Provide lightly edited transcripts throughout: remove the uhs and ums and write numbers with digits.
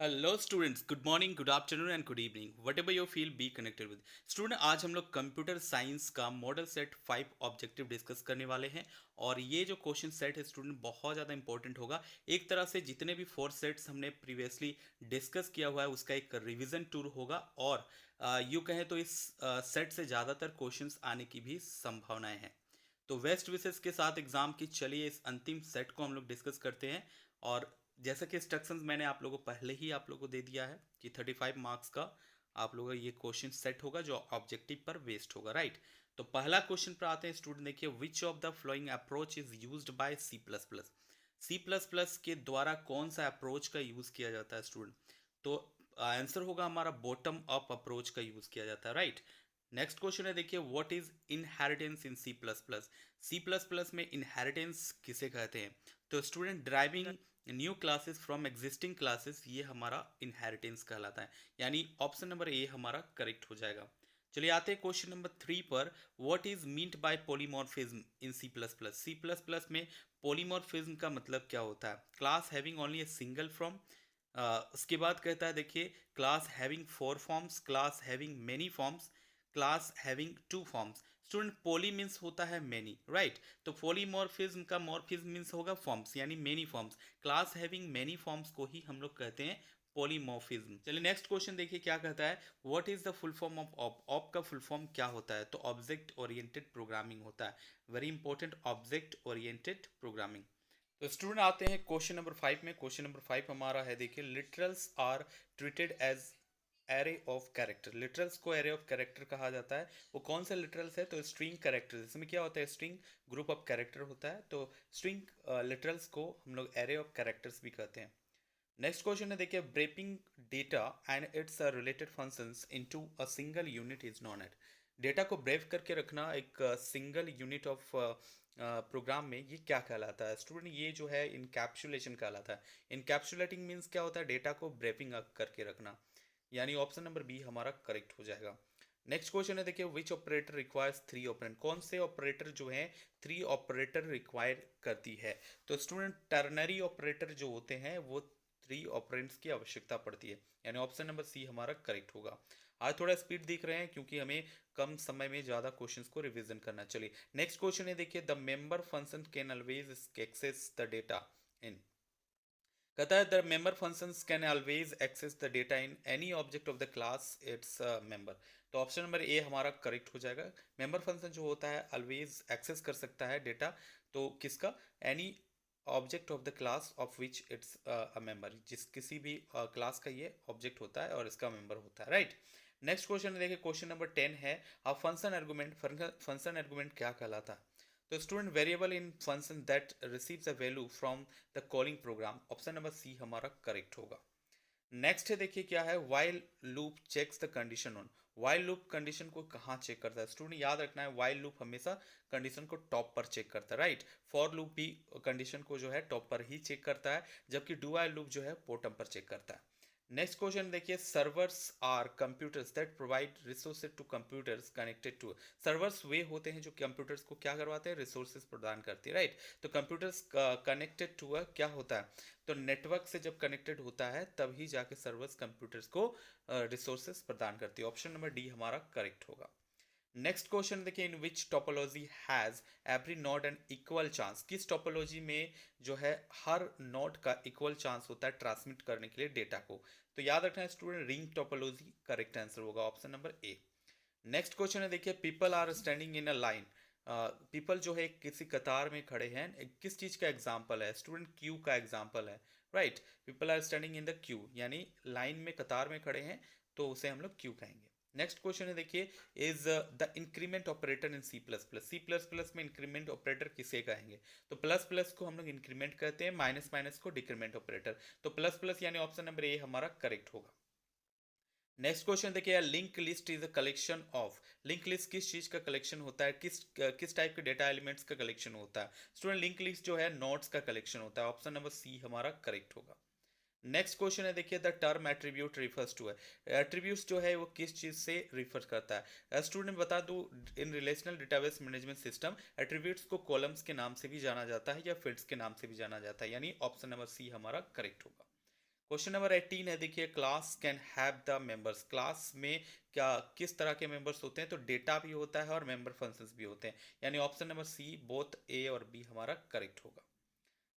Hello students, good morning, good afternoon and good evening, what ever you feel be connected with. Student, आज हम लोग computer science का model set 5 objective discuss करने वाले हैं। और ये जो क्वेश्चन सेट है स्टूडेंट बहुत ज़्यादा इंपॉर्टेंट होगा। एक तरह से जितने भी 4 सेट्स हमने प्रीवियसली डिस्कस किया हुआ है उसका एक रिवीजन टूर होगा। और यूँ कहें तो इस सेट से ज़्यादातर क्वेश्चंस आने की भी संभावनाएं हैं। तो वेस्ट विशेष के साथ एग्जाम की चलिए इस अंतिम सेट को हम लोग डिस्कस करते हैं। और जैसा कि इंस्ट्रक्शंस मैंने आप लोगों को पहले ही आप लोगों को दे दिया है कि 35 मार्क्स का आप लोगों का ये क्वेश्चन सेट होगा जो ऑब्जेक्टिव पर बेस्ड होगा, राइट। तो पहला क्वेश्चन पर आते हैं स्टूडेंट, देखिए which of the following approach is used by C plus plus. C plus plus के द्वारा कौन सा अप्रोच का यूज़ किया जाता है स्टूडेंट। तो आंसर होगा हमारा बॉटम अप अप्रोच का यूज़ किया जाता है, राइट। नेक्स्ट क्वेश्चन है, देखिए what is inheritance in C plus plus. C plus plus में इनहेरिटेंस किसे कहते हैं। तो student, driving new classes from existing classes, ये हमारा इनहेरिटेंस कहलाता है। यानी ऑप्शन नंबर ए हमारा करेक्ट हो जाएगा। चलिए आते हैं क्वेश्चन नंबर 3 पर। What is meant by polymorphism in C plus plus. C plus plus में पॉलीमॉर्फिज्म का मतलब क्या होता है। Class having only a single from. उसके बाद कहता है, देखिए class having 4 forms, class having many forms, class having 2 forms. Student, poly means होता है मेनी, राइट। तो पॉलीमॉर्फिज्म का मॉर्फिज्म मीन्स होगा फॉर्म्स यानी many forms. Class having many forms को ही हम लोग कहते हैं पॉलीमॉर्फिज्म। चलिए नेक्स्ट क्वेश्चन देखिए क्या कहता है। What is the full form of op. Op का फुल फॉर्म क्या होता है। तो ऑब्जेक्ट ओरिएंटेड प्रोग्रामिंग होता है। Very important, object oriented programming. तो स्टूडेंट आते हैं क्वेश्चन नंबर 5 में। क्वेश्चन नंबर 5 हमारा है, देखिए literals are treated as array of character. Literals को एरे ऑफ कैरेक्टर कहा जाता है। वो कौन सा लिटरल्स है। तो स्ट्रिंग कैरेक्टर, इसमें क्या होता है, स्ट्रिंग ग्रुप ऑफ कैरेक्टर होता है। तो स्ट्रिंग लिटरल्स को हम लोग एरे ऑफ कैरेक्टर्स भी कहते हैं। नेक्स्ट क्वेश्चन है, देखिए breaking data and its related functions into a single unit is known as. Data को ब्रेव करके रखना एक सिंगल यूनिट ऑफ प्रोग्राम में, ये क्या कहलाता है स्टूडेंट। ये जो है इनकैप्सुलेशन कहलाता है। इनकैप्सुलेटिंग मीन्स क्या होता है, डेटा को ब्रेविंग करके रखना। यानी ऑप्शन नंबर बी हमारा करेक्ट हो जाएगा। नेक्स्ट क्वेश्चन है, देखिए विच ऑपरेटर रिक्वायर्स 3 ऑपरेंड। कौन से ऑपरेटर जो है 3 ऑपरेटर रिक्वायर करती है। तो स्टूडेंट, टर्नरी ऑपरेटर जो होते हैं वो 3 ऑपरेंड्स की आवश्यकता पड़ती है। यानी ऑप्शन नंबर सी हमारा करेक्ट होगा। आज थोड़ा स्पीड दिख रहे हैं क्योंकि हमें कम समय में ज़्यादा क्वेश्चंस को रिवीजन करना। चलिए नेक्स्ट क्वेश्चन है, देखिए the member function can always access the data in. कहता है the member functions can always access the data in any object of the class its member. तो ऑप्शन नंबर ए हमारा correct हो जाएगा। Member function जो होता है always access कर सकता है डेटा। तो किसका, any object of the class of which it's a member, जिस किसी भी क्लास का ये ऑब्जेक्ट होता है और इसका मेंबर होता है, राइट। नेक्स्ट क्वेश्चन देखिए, क्वेश्चन नंबर 10 है। A function argument. Function argument क्या कहलाता है। तो student, variable in function that receives a value from the calling program. Option number C हमारा करेक्ट होगा। नेक्स्ट है, देखिए क्या है, while loop checks the condition on. While loop condition को कहाँ चेक करता है स्टूडेंट, याद रखना है वाइल लूप हमेशा कंडीशन को टॉप पर चेक करता है, राइट। फॉर लूप भी कंडीशन को जो है टॉप पर ही चेक करता है, जबकि डू वाइल लूप जो है बॉटम पर चेक करता है। नेक्स्ट क्वेश्चन देखिए, servers are computers that provide resources to computers connected to. Servers वे होते हैं जो कंप्यूटर्स को क्या करवाते हैं, रिसोर्सेज प्रदान करते हैं, राइट। तो कंप्यूटर्स कनेक्टेड टू क्या होता है। तो नेटवर्क से जब कनेक्टेड होता है तभी जाके सर्वर्स कंप्यूटर्स को रिसोर्सेज प्रदान करती है। ऑप्शन नंबर डी हमारा करेक्ट होगा। नेक्स्ट क्वेश्चन देखिए, in which topology has every node an equal chance. किस टोपोलॉजी में जो है हर नोड का इक्वल चांस होता है ट्रांसमिट करने के लिए डेटा को। तो याद रखना है student, ring topology correct answer होगा, option number A. Next question है, देखिए people are standing in a line. People जो है किसी कतार में खड़े हैं, किस चीज का एग्जाम्पल है स्टूडेंट, क्यू का एग्जाम्पल है, right. People are standing in the queue यानी लाइन में कतार में खड़े हैं, तो उसे हम लोग क्यू कहेंगे। नेक्स्ट क्वेश्चन है, देखिए is the increment operator in C plus plus. C plus plus में इंक्रीमेंट ऑपरेटर किसे कहेंगे। तो प्लस प्लस को हम लोग इंक्रीमेंट कहते हैं, माइनस माइनस को डिक्रीमेंट ऑपरेटर। तो प्लस प्लस यानी ऑप्शन नंबर ए हमारा करेक्ट होगा। नेक्स्ट क्वेश्चन देखिए, link list is a collection of. Link list किस चीज का कलेक्शन होता है, किस टाइप के डेटा एलिमेंट्स का कलेक्शन होता है स्टूडेंट। लिंक लिस्ट जो है नोड्स का कलेक्शन होता है, ऑप्शन नंबर सी हमारा करेक्ट होगा। नेक्स्ट क्वेश्चन है, देखिए the term attribute refers to है। एट्रीब्यूट्स जो है वो किस चीज से रिफर करता है स्टूडेंट, बता दूं in relational database management system attributes को कॉलम्स के नाम से भी जाना जाता है या फील्ड्स के नाम से भी जाना जाता है, यानी ऑप्शन नंबर सी हमारा करेक्ट होगा। क्वेश्चन नंबर 18 है, देखिए class can have the members. Class में क्या किस तरह के मेंबर्स होते हैं, तो डेटा भी होता है और मेंबर फंक्शंस भी होते हैं, यानी option number C both A और बी हमारा करेक्ट होगा।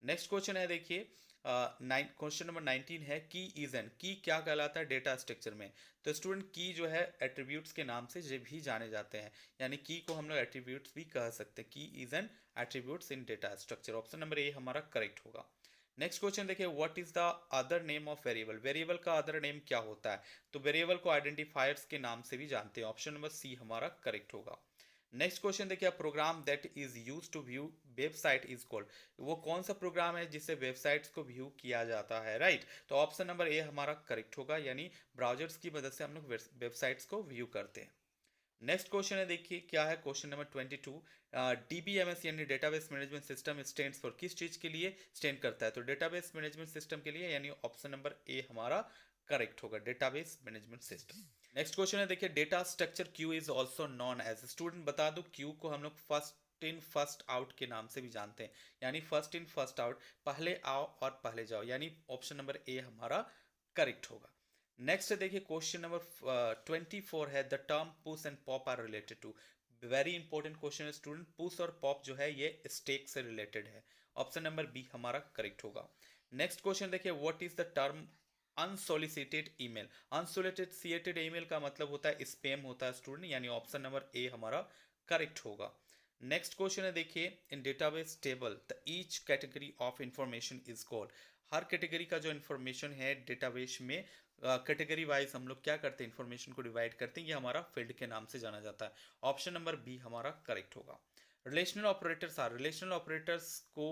नेक्स्ट क्वेश्चन है, देखिए क्वेश्चन नंबर 19 है, की इज एन। की क्या कहलाता है डेटा स्ट्रक्चर में, तो स्टूडेंट की जो है एट्रीब्यूट्स के नाम से जो भी जाने जाते हैं, यानी की को हम लोग एट्रीब्यूट्स भी कह सकते हैं। की is an attributes in data structure, option number A हमारा करेक्ट होगा। नेक्स्ट क्वेश्चन देखिए, what is the other name of variable. Variable का अदर नेम क्या होता है, तो वेरिएबल को आइडेंटिफायर्स के नाम से भी जानते हैं, ऑप्शन नंबर सी हमारा करेक्ट होगा। नेक्स्ट क्वेश्चन देखिए, program that is use to view website is called. वो कौन सा प्रोग्राम है जिससे वेबसाइट्स को व्यू किया जाता है, राइट। तो ऑप्शन नंबर ए हमारा करेक्ट होगा, यानी ब्राउजर्स की मदद से हम लोग वेबसाइट्स को व्यू करते हैं। नेक्स्ट क्वेश्चन है, देखिए क्या है, क्वेश्चन नंबर 22। डीबीएमएस यानी database management system stands for, किस चीज के लिए स्टैंड करता है, तो डेटाबेस मैनेजमेंट सिस्टम के लिए, यानी ऑप्शन नंबर ए हमारा करेक्ट होगा, database management system. Next question है, देखिए data structure queue is also known as. Student बता दो, क्यू को हम लोग फर्स्ट इन फर्स्ट आउट के नाम से भी जानते हैं, यानी फर्स्ट इन फर्स्ट आउट, पहले आओ और पहले जाओ, यानी ऑप्शन नंबर ए हमारा करेक्ट होगा। नेक्स्ट देखिए, क्वेश्चन नंबर 24 है, the term push and pop are related to. Very important question है स्टूडेंट, पुश और पॉप जो है ये स्टेक से रिलेटेड है, ऑप्शन नंबर बी हमारा करेक्ट होगा। नेक्स्ट क्वेश्चन देखिए, what is the term unsolicited email. Unsolicited email का मतलब होता है स्पैम होता है स्टूडेंट, यानी ऑप्शन नंबर ए हमारा करेक्ट होगा। नेक्स्ट क्वेश्चन है, देखिए in database table the each category of information is called. हर कैटेगरी का जो इन्फॉर्मेशन है डेटाबेस में कैटेगरी वाइज हम लोग क्या करते हैं, इन्फॉर्मेशन को डिवाइड करते हैं, ये हमारा फील्ड के नाम से जाना जाता है, ऑप्शन नंबर बी हमारा करेक्ट होगा। Relational operators are, relational operators को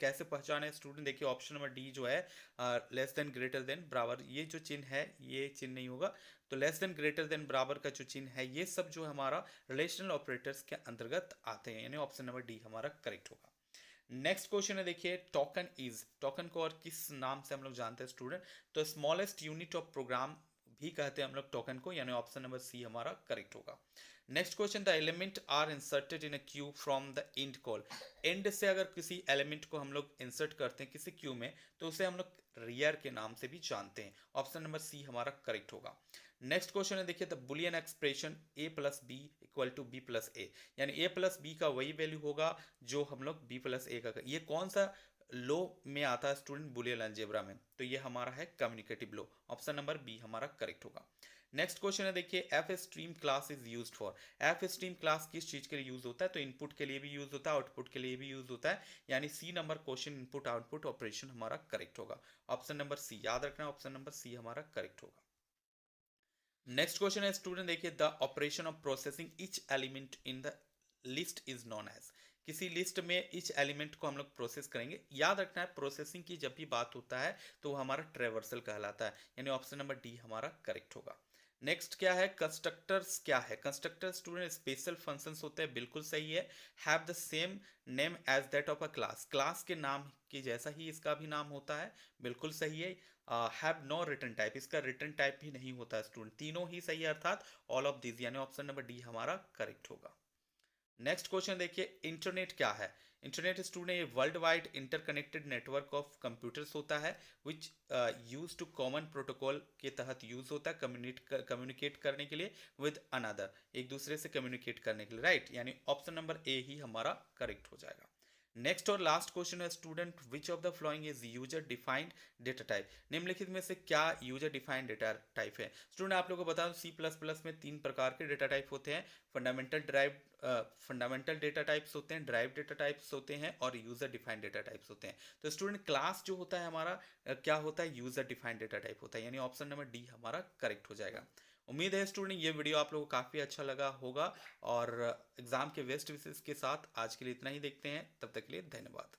कैसे पहचाने स्टूडेंट, देखिए ऑप्शन नंबर डी जो है लेस देन ग्रेटर देन बराबर, ये जो चिन्ह है ये चिन्ह नहीं होगा, तो लेस देन ग्रेटर देन बराबर का जो चिन्ह है ये सब जो हमारा रिलेशनल ऑपरेटर्स के अंतर्गत आते हैं, यानी ऑप्शन नंबर डी हमारा करेक्ट होगा। नेक्स्ट क्वेश्चन है, देखिए टोकन इज। टोकन को और किस नाम से हम लोग जानते हैं स्टूडेंट, तो स्मॉलेस्ट यूनिट ऑफ प्रोग्राम भी कहते हैं हम लोग टोकन को, यानी ऑप्शन नंबर सी हमारा करेक्ट होगा। Next question, the element are inserted in a queue from the end called. End से अगर किसी एलिमेंट को हम लोग इंसर्ट करते हैं किसी क्यू में, तो उसे हम लोग रियर के नाम से भी जानते हैं, ऑप्शन नंबर सी हमारा करेक्ट होगा। नेक्स्ट क्वेश्चन है, देखिए the Boolean expression A plus B equal to B plus A, यानी ए प्लस बी का वही वैल्यू होगा जो हम लोग बी प्लस ए का, ये कौन सा लो में आता है स्टूडेंट, बुलियन अलजेब्रा में, तो ये हमारा है कम्युनिकेटिव लो, ऑप्शन नंबर बी हमारा करेक्ट होगा। नेक्स्ट क्वेश्चन है, देखिए F stream class is used for. F stream class किस चीज के लिए यूज होता है, तो इनपुट के लिए भी यूज होता है, आउटपुट के लिए भी यूज होता है, यानी C number question input output operation हमारा करेक्ट होगा, ऑप्शन नंबर सी याद रखना, ऑप्शन नंबर सी हमारा करेक्ट होगा। नेक्स्ट क्वेश्चन है स्टूडेंट, देखिए the operation of processing each element in the list is known as. किसी लिस्ट में ईच एलिमेंट को हम लोग प्रोसेस करेंगे, याद रखना है प्रोसेसिंग की जब भी बात होता है तो वो हमारा ट्रेवर्सल कहलाता है, यानी ऑप्शन नंबर डी हमारा करेक्ट होगा। नेक्स्ट क्या है, कंस्ट्रक्टर्स क्या है, कंस्ट्रक्टर स्टूडेंट स्पेशल फंक्शंस होते हैं, बिल्कुल सही है। Have the same name as that of a class, class के नाम के जैसा ही इसका भी नाम होता है, बिल्कुल सही है। हैव नो रिटर्न टाइप, इसका रिटर्न टाइप भी नहीं होता है स्टूडेंट, तीनों ही सही है, अर्थात ऑल ऑफ दिस, यानी ऑप्शन नंबर डी हमारा करेक्ट होगा। नेक्स्ट क्वेश्चन देखिए, इंटरनेट क्या है। इंटरनेट स्टूडेंट ये world wide interconnected network of computers होता है, which use to common protocol के तहत यूज होता है कम्युनिकेट करने के लिए विद अनदर, एक दूसरे से कम्युनिकेट करने के लिए, राइट, यानी ऑप्शन नंबर ए ही हमारा करेक्ट हो जाएगा। नेक्स्ट और लास्ट क्वेश्चन है student, which of the following is user defined data type. निम्नलिखित में से क्या यूजर डिफाइंड डेटा टाइप है, स्टूडेंट आप लोगों को बता दूं सी प्लस प्लस में 3 प्रकार के डेटा टाइप होते हैं, फंडामेंटल डेटा टाइप्स होते हैं, ड्राइव डेटा टाइप्स होते हैं और यूजर डिफाइंड डेटा टाइप्स होते हैं। तो स्टूडेंट क्लास जो होता है हमारा क्या होता है, यूजर डिफाइंड डेटा टाइप होता है, यानी ऑप्शन नंबर डी हमारा करेक्ट हो जाएगा। उम्मीद है स्टूडेंट ये वीडियो आप लोगों को काफ़ी अच्छा लगा होगा, और एग्जाम के बेस्ट विशेष के साथ आज के लिए इतना ही, देखते हैं, तब तक के लिए धन्यवाद।